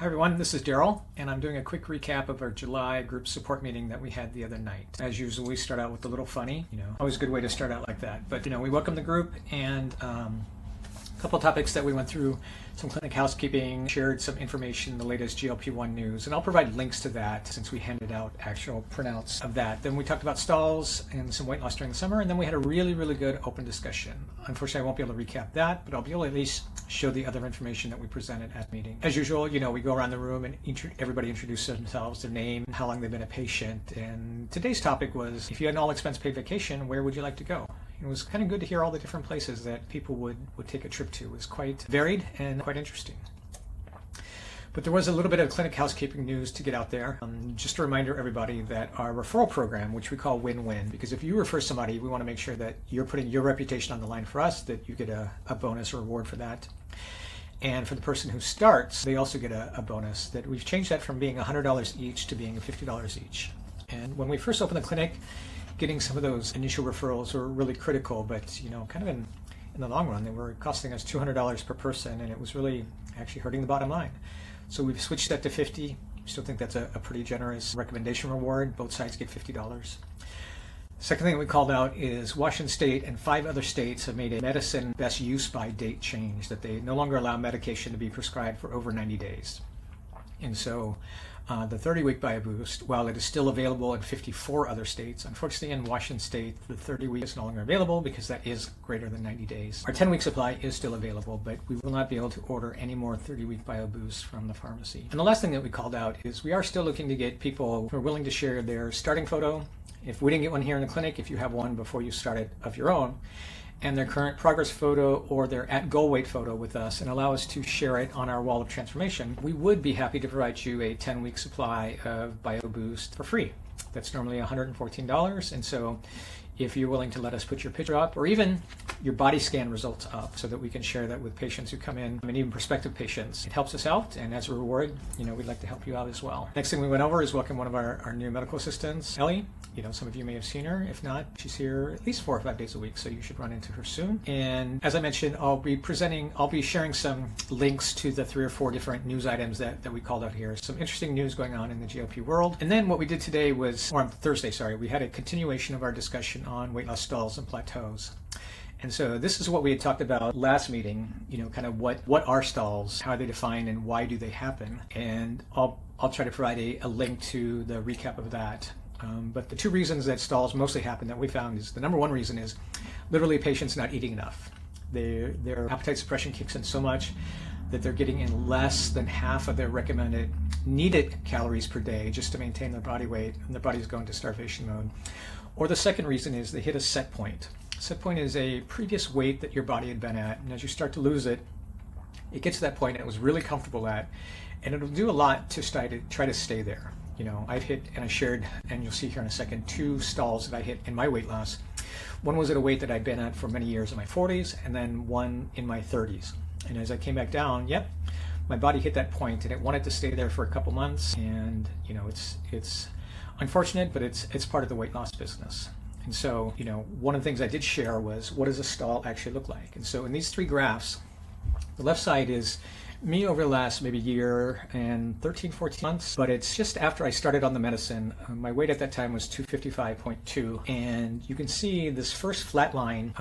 Hi everyone, this is Daryl, and I'm doing a quick recap of our July group support meeting that we had the other night. As usual, we start out with a little funny, always a good way to start out like that. But we welcome the group, and a couple of topics that we went through, some clinic housekeeping, shared some information, the latest GLP-1 news, and I'll provide links to that since we handed out actual printouts of that. Then we talked about stalls and some weight loss during the summer, and then we had a really, really good open discussion. Unfortunately, I won't be able to recap that, but I'll be able to at least show the other information that we presented at the meeting. As usual, we go around the room and everybody introduces themselves, their name, how long they've been a patient, and today's topic was, if you had an all-expense paid vacation, where would you like to go? It was kind of good to hear all the different places that people would take a trip to. It was quite varied and quite interesting. But there was a little bit of clinic housekeeping news to get out there. Just a reminder, everybody, that our referral program, which we call Win-Win, because if you refer somebody, we want to make sure that you're putting your reputation on the line for us, that you get a bonus or reward for that. And for the person who starts, they also get a bonus. That we've changed that from being $100 each to being $50 each. And when we first opened the clinic, getting some of those initial referrals were really critical, but kind of in the long run, they were costing us $200 per person, and it was really actually hurting the bottom line. So we've switched that to $50. Still think that's a pretty generous recommendation reward. Both sides get $50. Second thing we called out is Washington State and 5 other states have made a medicine best use by date change, that they no longer allow medication to be prescribed for over 90 days. And so the 30-week BioBoost, while it is still available in 54 other states, unfortunately in Washington State, the 30-week is no longer available because that is greater than 90 days. Our 10-week supply is still available, but we will not be able to order any more 30-week BioBoost from the pharmacy. And the last thing that we called out is we are still looking to get people who are willing to share their starting photo. If we didn't get one here in the clinic, if you have one before you start it of your own, and their current progress photo or their at goal weight photo with us, and allow us to share it on our wall of transformation, we would be happy to provide you a 10-week supply of BioBoost for free. That's normally $114, and so if you're willing to let us put your picture up, or even your body scan results up, so that we can share that with patients who come in, and even prospective patients, it helps us out, and as a reward, we'd like to help you out as well. Next thing we went over is welcome one of our new medical assistants, Ellie. Some of you may have seen her. If not, she's here at least 4 or 5 days a week, so you should run into her soon. And as I mentioned, I'll be sharing some links to the 3 or 4 different news items that we called out here. Some interesting news going on in the GLP world. And then what we did today was, or on Thursday, sorry, we had a continuation of our discussion on weight loss stalls and plateaus. And so this is what we had talked about last meeting, kind of what are stalls, how are they defined, and why do they happen? And I'll try to provide a link to the recap of that. But the 2 reasons that stalls mostly happen that we found is, the number 1 reason is literally patients not eating enough. Their appetite suppression kicks in so much that they're getting in less than half of their recommended needed calories per day just to maintain their body weight, and their body's going to starvation mode. Or the second reason is they hit a set point. Set point is a previous weight that your body had been at, and as you start to lose it, it gets to that point it was really comfortable at, and it'll do a lot to try to stay there. I've hit, and I shared, and you'll see here in a second, 2 stalls that I hit in my weight loss. One was at a weight that I'd been at for many years in my 40s, and then one in my 30s. And as I came back down, my body hit that point, and it wanted to stay there for a couple months. And it's unfortunate, but it's part of the weight loss business. And so one of the things I did share was, what does a stall actually look like? And so in these 3 graphs, the left side is me over the last maybe year and 13, 14 months, but it's just after I started on the medicine. My weight at that time was 255.2, and you can see this first flat line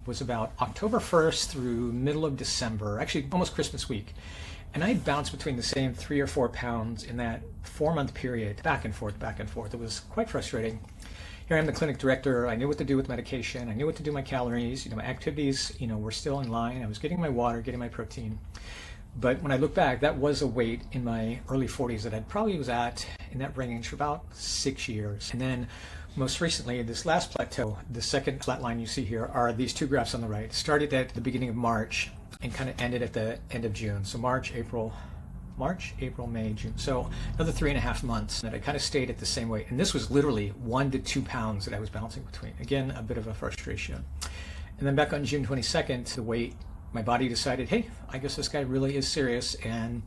was about October 1st through middle of December, actually almost Christmas week. And I bounced between the same 3 or 4 pounds in that 4-month period, back and forth, back and forth. It was quite frustrating. Here I am, the clinic director. I knew what to do with medication. I knew what to do with my calories. My activities, were still in line. I was getting my water, getting my protein. But when I look back, that was a weight in my early 40s that I probably was at in that range for about 6 years. And then most recently, this last plateau, the second flat line you see here, are these 2 graphs on the right. Started at the beginning of March and kind of ended at the end of June. So March, April, May, June. So another 3.5 months that I kind of stayed at the same weight. And this was literally 1 to 2 pounds that I was bouncing between. Again, a bit of a frustration. And then back on June 22nd, the weight, my body decided, hey, I guess this guy really is serious, and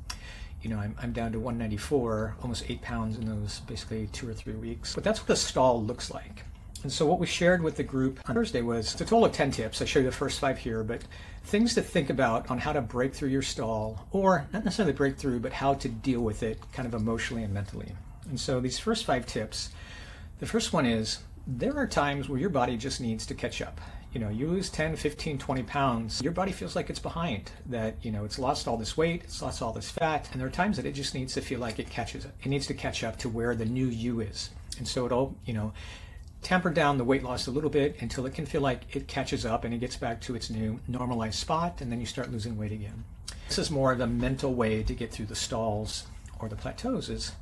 I'm down to 194, almost 8 pounds in those basically 2 or 3 weeks. But that's what a stall looks like. And so what we shared with the group on Thursday was a total of 10 tips. I show you the first 5 here, but things to think about on how to break through your stall, or not necessarily break through, but how to deal with it kind of emotionally and mentally. And so these first 5 tips, the first one is there are times where your body just needs to catch up. You lose 10, 15, 20 pounds, your body feels like it's behind, that, it's lost all this weight, it's lost all this fat, and there are times that it just needs to feel like it needs to catch up to where the new you is. And so it'll, tamper down the weight loss a little bit until it can feel like it catches up and it gets back to its new normalized spot, and then you start losing weight again. This is more of a mental way to get through the stalls or the plateaus is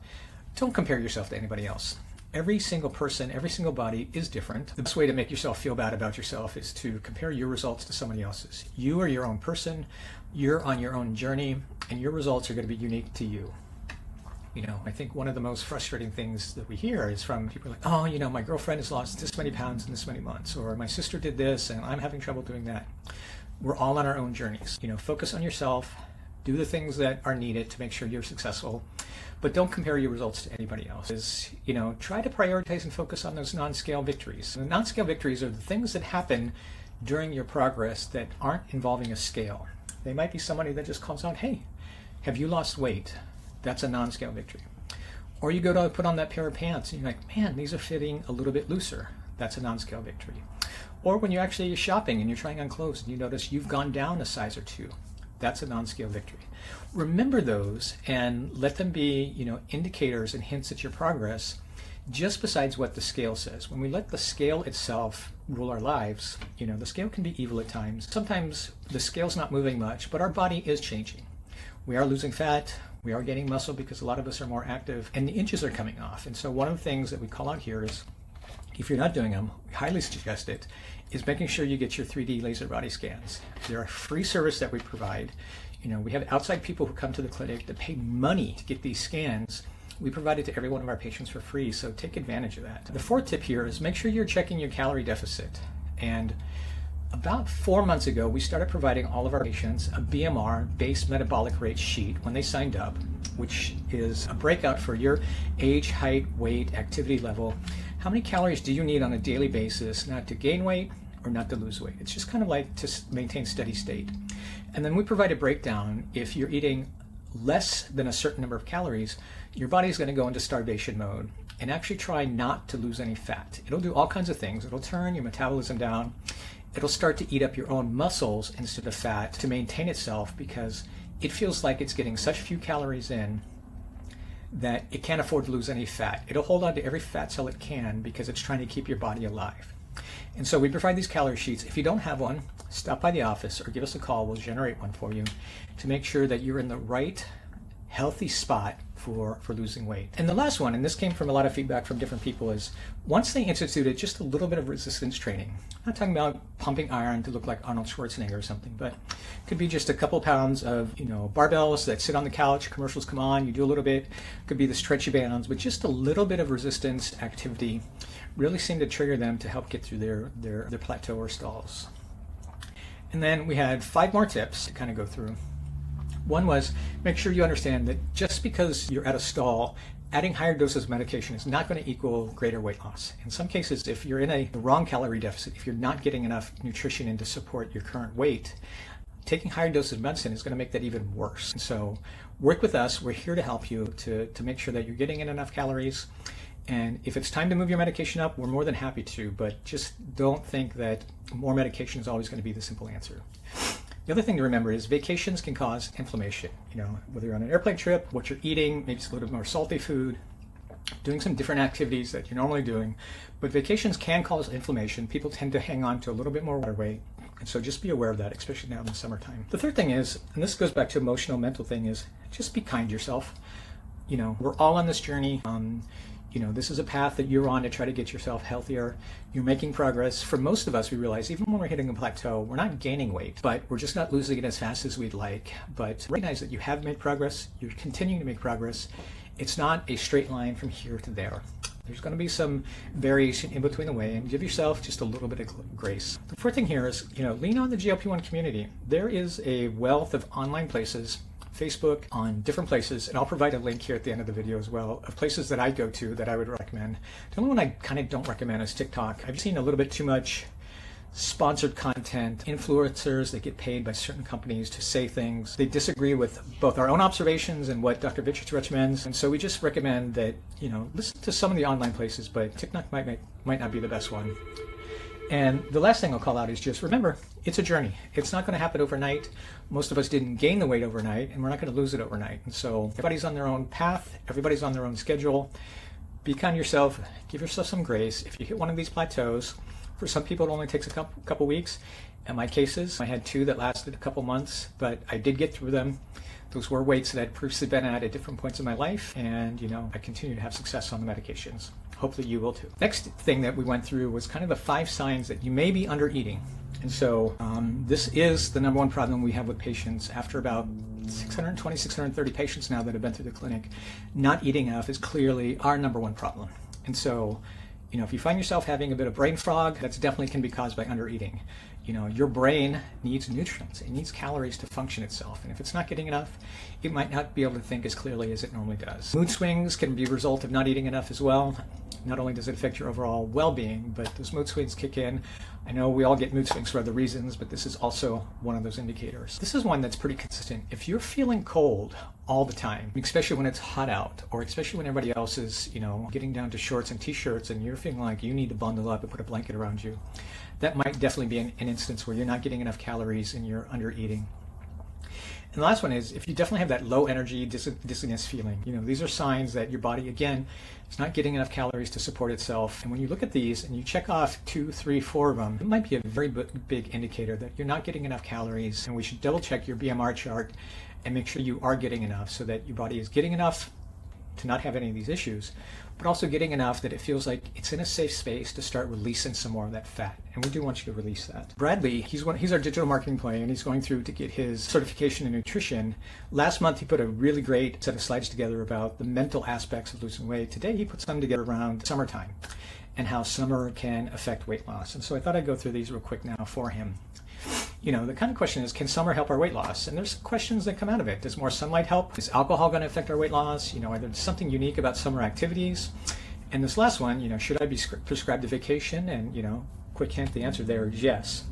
don't compare yourself to anybody else. Every single person, every single body is different. The best way to make yourself feel bad about yourself is to compare your results to somebody else's. You are your own person, you're on your own journey, and your results are going to be unique to you. I think one of the most frustrating things that we hear is from people like, oh, my girlfriend has lost this many pounds in this many months, or my sister did this and I'm having trouble doing that. We're all on our own journeys. Focus on yourself, do the things that are needed to make sure you're successful, but don't compare your results to anybody else's. Try to prioritize and focus on those non-scale victories. And the non-scale victories are the things that happen during your progress that aren't involving a scale. They might be somebody that just calls out, hey, have you lost weight? That's a non-scale victory. Or you go to put on that pair of pants and you're like, man, these are fitting a little bit looser. That's a non-scale victory. Or when you're actually shopping and you're trying on clothes and you notice you've gone down a size or 2. That's a non-scale victory. Remember those and let them be, indicators and hints at your progress, just besides what the scale says. When we let the scale itself rule our lives, the scale can be evil at times. Sometimes the scale's not moving much, but our body is changing. We are losing fat, we are gaining muscle because a lot of us are more active, and the inches are coming off. And so one of the things that we call out here is, if you're not doing them, we highly suggest it, is making sure you get your 3D laser body scans. They're a free service that we provide. We have outside people who come to the clinic that pay money to get these scans. We provide it to every one of our patients for free, so take advantage of that. The 4th tip here is make sure you're checking your calorie deficit. And about 4 months ago, we started providing all of our patients a BMR, base metabolic rate sheet, when they signed up, which is a breakout for your age, height, weight, activity level. How many calories do you need on a daily basis, not to gain weight or not to lose weight? It's just kind of like to maintain steady state. And then we provide a breakdown. If you're eating less than a certain number of calories, your body's going to go into starvation mode and actually try not to lose any fat. It'll do all kinds of things. It'll turn your metabolism down. It'll start to eat up your own muscles instead of fat to maintain itself, because it feels like it's getting such few calories in that it can't afford to lose any fat. It'll hold on to every fat cell it can because it's trying to keep your body alive. And so we provide these calorie sheets. If you don't have one, stop by the office or give us a call. We'll generate one for you to make sure that you're in the right healthy spot for losing weight. And the last one, and this came from a lot of feedback from different people, is once they instituted just a little bit of resistance training. I'm not talking about pumping iron to look like Arnold Schwarzenegger or something, but it could be just a couple pounds of barbells that sit on the couch, commercials come on, you do a little bit. It could be the stretchy bands, but just a little bit of resistance activity really seemed to trigger them to help get through their plateau or stalls. And then we had 5 more tips to kind of go through. One was, make sure you understand that just because you're at a stall, adding higher doses of medication is not going to equal greater weight loss. In some cases, if you're in the wrong calorie deficit, if you're not getting enough nutrition in to support your current weight, taking higher doses of medicine is going to make that even worse. And so work with us. We're here to help you to make sure that you're getting in enough calories. And if it's time to move your medication up, we're more than happy to, but just don't think that more medication is always going to be the simple answer. The other thing to remember is vacations can cause inflammation. Whether you're on an airplane trip, what you're eating, maybe it's a little bit more salty food, doing some different activities that you're normally doing, but vacations can cause inflammation. People tend to hang on to a little bit more water weight, and so just be aware of that, especially now in the summertime. The third thing is, and this goes back to emotional, mental thing, is just be kind to yourself. We're all on this journey. This is a path that you're on to try to get yourself healthier. You're making progress. For most of us, we realize even when we're hitting a plateau, we're not gaining weight, but we're just not losing it as fast as we'd like. But recognize that you have made progress. You're continuing to make progress. It's not a straight line from here to there. There's going to be some variation in between the way, and give yourself just a little bit of grace. The fourth thing here is, lean on the GLP-1 community. There is a wealth of online places Facebook, on different places, and I'll provide a link here at the end of the video as well of places that I go to that I would recommend. The only one I kind of don't recommend is TikTok. I've seen a little bit too much sponsored content, influencers that get paid by certain companies to say things. They disagree with both our own observations and what Dr. Vichich recommends. And so we just recommend that, listen to some of the online places, but TikTok might not be the best one. And the last thing I'll call out is just remember, it's a journey. It's not going to happen overnight. Most of us didn't gain the weight overnight, and we're not going to lose it overnight. And so everybody's on their own path. Everybody's on their own schedule. Be kind to yourself. Give yourself some grace. If you hit one of these plateaus, for some people it only takes a couple weeks. In my cases, I had 2 that lasted a couple months, but I did get through them. Those were weights that I'd previously been at different points in my life, and I continue to have success on the medications. Hopefully you will too. Next thing that we went through was kind of the 5 signs that you may be under eating. And so this is the number one problem we have with patients after about 620, 630 patients now that have been through the clinic. Not eating enough is clearly our number one problem. And so, if you find yourself having a bit of brain fog, that's definitely can be caused by under eating. Your brain needs nutrients. It needs calories to function itself. And if it's not getting enough, it might not be able to think as clearly as it normally does. Mood swings can be a result of not eating enough as well. Not only does it affect your overall well-being, but those mood swings kick in. I know we all get mood swings for other reasons, but this is also one of those indicators. This is one that's pretty consistent. If you're feeling cold all the time, especially when it's hot out, or especially when everybody else is, getting down to shorts and t-shirts, and you're feeling like you need to bundle up and put a blanket around you, that might definitely be an instance where you're not getting enough calories and you're under eating. And the last one is if you definitely have that low energy dizziness feeling. These are signs that your body, again, is not getting enough calories to support itself. And when you look at these and you check off 2, 3, 4 of them, it might be a very big indicator that you're not getting enough calories. And we should double check your BMR chart and make sure you are getting enough so that your body is getting enough to not have any of these issues, but also getting enough that it feels like it's in a safe space to start releasing some more of that fat. And we do want you to release that. Bradley, he's our digital marketing player, and he's going through to get his certification in nutrition. Last month, he put a really great set of slides together about the mental aspects of losing weight. Today, he put some together around summertime and how summer can affect weight loss. And so I thought I'd go through these real quick now for him. The kind of question is, can summer help our weight loss? And there's questions that come out of it. Does more sunlight help? Is alcohol going to affect our weight loss? Are there something unique about summer activities? And this last one, should I be prescribed a vacation? And, quick hint, the answer there is yes.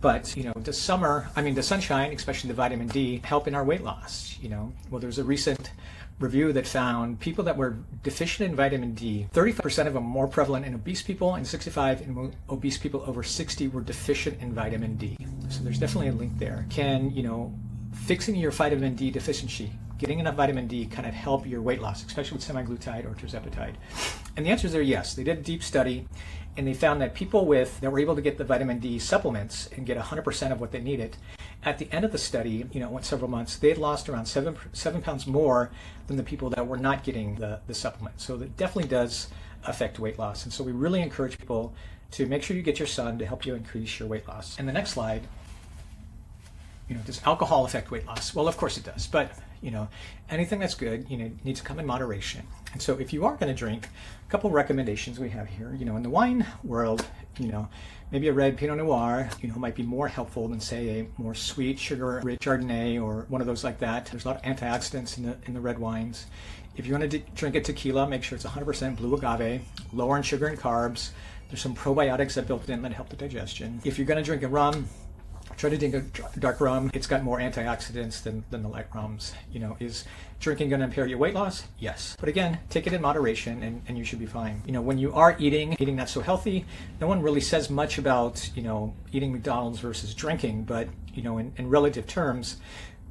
But, does sunshine, especially the vitamin D, help in our weight loss? Well, there's a recent review that found people that were deficient in vitamin D, 35% of them more prevalent in obese people, and 65% in obese people over 60 were deficient in vitamin D. So there's definitely a link there. Can, fixing your vitamin D deficiency, getting enough vitamin D kind of help your weight loss, especially with semaglutide or tirzepatide? And the answers are yes. They did a deep study, and they found that people that were able to get the vitamin D supplements and get 100% of what they needed, at the end of the study, it went several months, they had lost around 7 pounds more than the people that were not getting the supplement. So that definitely does affect weight loss. And so we really encourage people to make sure you get your son to help you increase your weight loss. And the next slide, does alcohol affect weight loss? Well, of course it does. But, anything that's good, needs to come in moderation. And so if you are going to drink, a couple recommendations we have here, in the wine world, maybe a red Pinot Noir, might be more helpful than, say, a more sweet, sugar-rich Chardonnay or one of those like that. There's a lot of antioxidants in the red wines. If you want to drink a tequila, make sure it's 100% blue agave, lower in sugar and carbs. There's some probiotics that built in that help the digestion. If you're going to drink a rum, try to drink a dark rum. It's got more antioxidants than the light rums. Is drinking going to impair your weight loss? Yes. But again, take it in moderation and you should be fine. When you are eating not so healthy, no one really says much about, eating McDonald's versus drinking. But, in relative terms,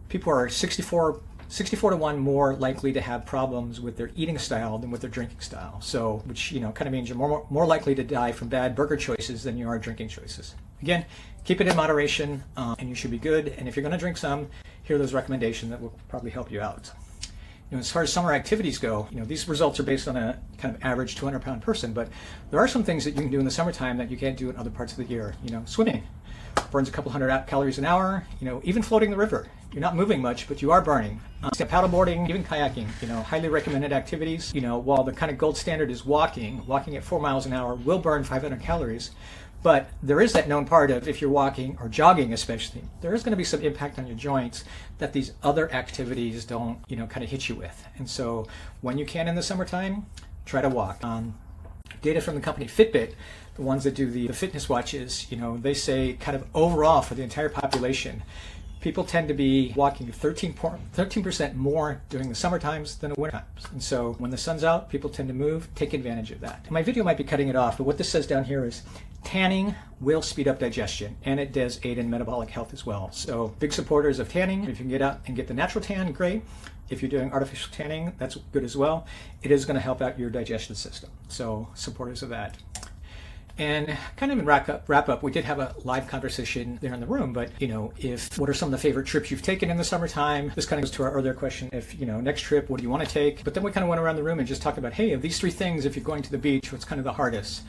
people are 64 to 1 more likely to have problems with their eating style than with their drinking style. So, which, kind of means you're more likely to die from bad burger choices than you are drinking choices. Again, keep it in moderation and you should be good. And if you're going to drink some, here are those recommendations that will probably help you out. As far as summer activities go, these results are based on a kind of average 200-pound person, but there are some things that you can do in the summertime that you can't do in other parts of the year. Swimming burns a couple hundred calories an hour. Even floating the river, you're not moving much, but you are burning. Paddleboarding, even kayaking, highly recommended activities. While the kind of gold standard is walking at 4 miles an hour will burn 500 calories, But there is that known part of, if you're walking or jogging especially, there is going to be some impact on your joints that these other activities don't, kind of hit you with. And so when you can in the summertime, try to walk. Data from the company Fitbit, the ones that do the fitness watches, they say kind of overall for the entire population, people tend to be walking 13% more during the summer times than the winter times. And so when the sun's out, people tend to move, take advantage of that. My video might be cutting it off, but what this says down here is tanning will speed up digestion, and it does aid in metabolic health as well. So big supporters of tanning. If you can get out and get the natural tan, great. If you're doing artificial tanning, that's good as well. It is going to help out your digestion system. So supporters of that. And kind of in wrap up, we did have a live conversation there in the room, but what are some of the favorite trips you've taken in the summertime? This kind of goes to our earlier question, if next trip, what do you want to take? But then we kind of went around the room and just talked about, hey, of these 3 things, if you're going to the beach, what's kind of the hardest?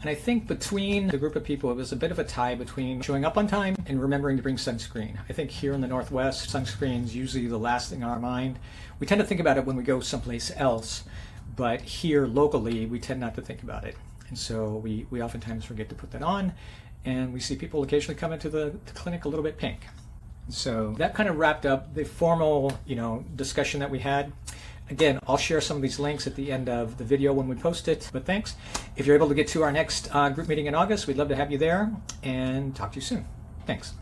And I think between the group of people, it was a bit of a tie between showing up on time and remembering to bring sunscreen. I think here in the Northwest, sunscreen's usually the last thing on our mind. We tend to think about it when we go someplace else, but here locally, we tend not to think about it. And so we oftentimes forget to put that on, and we see people occasionally come into the clinic a little bit pink. So that kind of wrapped up the formal, discussion that we had. Again, I'll share some of these links at the end of the video when we post it, but thanks. If you're able to get to our next group meeting in August, we'd love to have you there, and talk to you soon. Thanks.